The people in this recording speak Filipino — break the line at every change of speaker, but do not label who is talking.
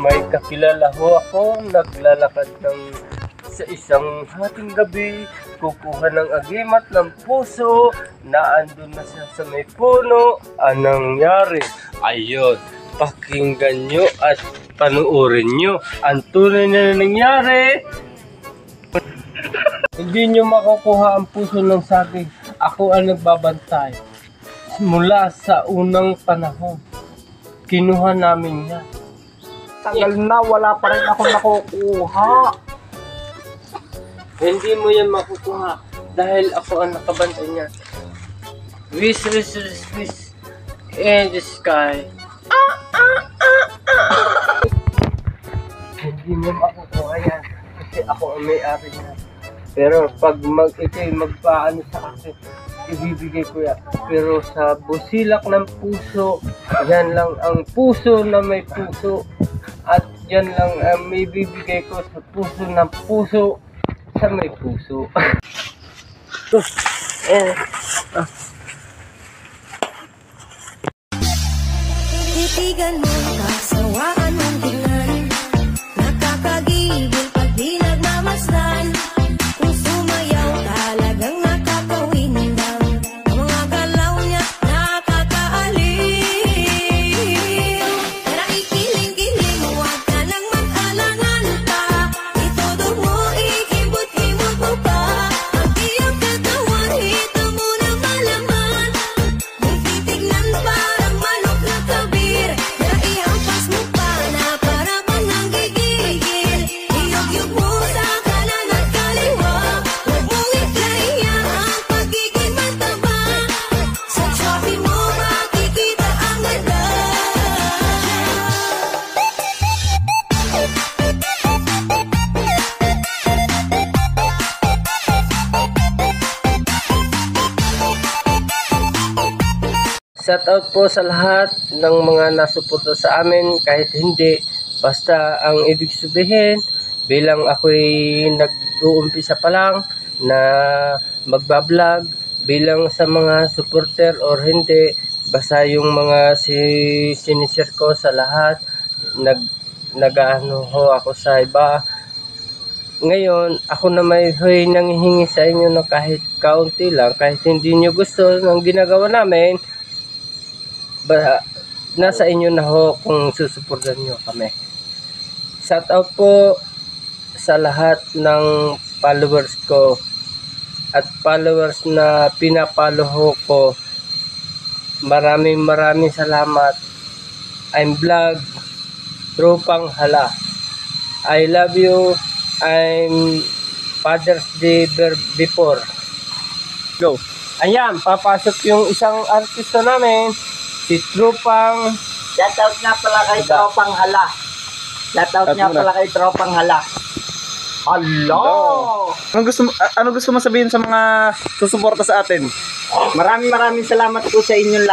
may kakilala ho ako, naglalakad sa isang hating gabi, kukuha ng agimat ng puso na andun na siya sa may puno. Anong nangyari? Ayun, pakinggan nyo at panuorin nyo ang tunay na nangyari. Hindi nyo makukuha ang puso ng saging. Ako ang nagbabantay. Mula sa unang panahon, kinuha namin yan.
Tagal na, wala pa rin ako nakukuha.
Hindi mo yan makukuha dahil ako ang nakabantay niya. Wish, wish, wish, wish in the sky. Hindi mo makukuha yan kasi ako ang may-ari niya. Pero pag ikay magpaano sa akin, ibibigay ko yan. Pero sa busilak ng puso, yan lang ang puso na may puso. At yan lang ang may bibigay ko sa puso ng puso sa may puso.
Titigan mo, kasawaan mong tingnan. Nakakagigil pag di nagmamasdan. Kung sumayaw, talagang nakakawindang. Ang mga galaw niya, nakakaaliw. Kaya ikiling-kiling, huwag ka nang mag-alangan pa. Itodo mo, ikibot-ibot mo pa. Ang iyong katawan, ito mo na malaman. Kung titignan parang manok na kabir, kaya ihampas mo pa na para bang nanggigigil. Iyog-yog mo sa kanan at kaliwa, huwag mong iklaya ang pagiging mataba. Sa choppy mo makikita ang ganda.
Shout out po sa lahat ng mga nasuporta sa amin kahit hindi. Basta ang ibig sabihin, bilang ako'y nag-uumpisa pa lang na magbablog, bilang sa mga supporter or hindi, basta yung mga sinishare ko sa lahat, nag-ano ho ako sa iba. Ngayon, ako na may nanghihingi sa inyo na kahit kaunti lang, kahit hindi nyo gusto ng ginagawa namin, nasa inyo na ho kung susuportan nyo kami. Shout out po sa lahat ng followers ko at followers na pinapalo ko. Maraming salamat. I'm vlog Tropang Hala. I love you. I'm Father's Day before. Go. Ayan, papasok yung isang artista namin, si Tropang.
Shoutout nga pala kay Tropang Hala. Shoutout nga pala kay Tropang Hala. Hello!
Ano gusto mo sabihin sa mga susuporta sa atin?
Maraming salamat po sa inyong lahat.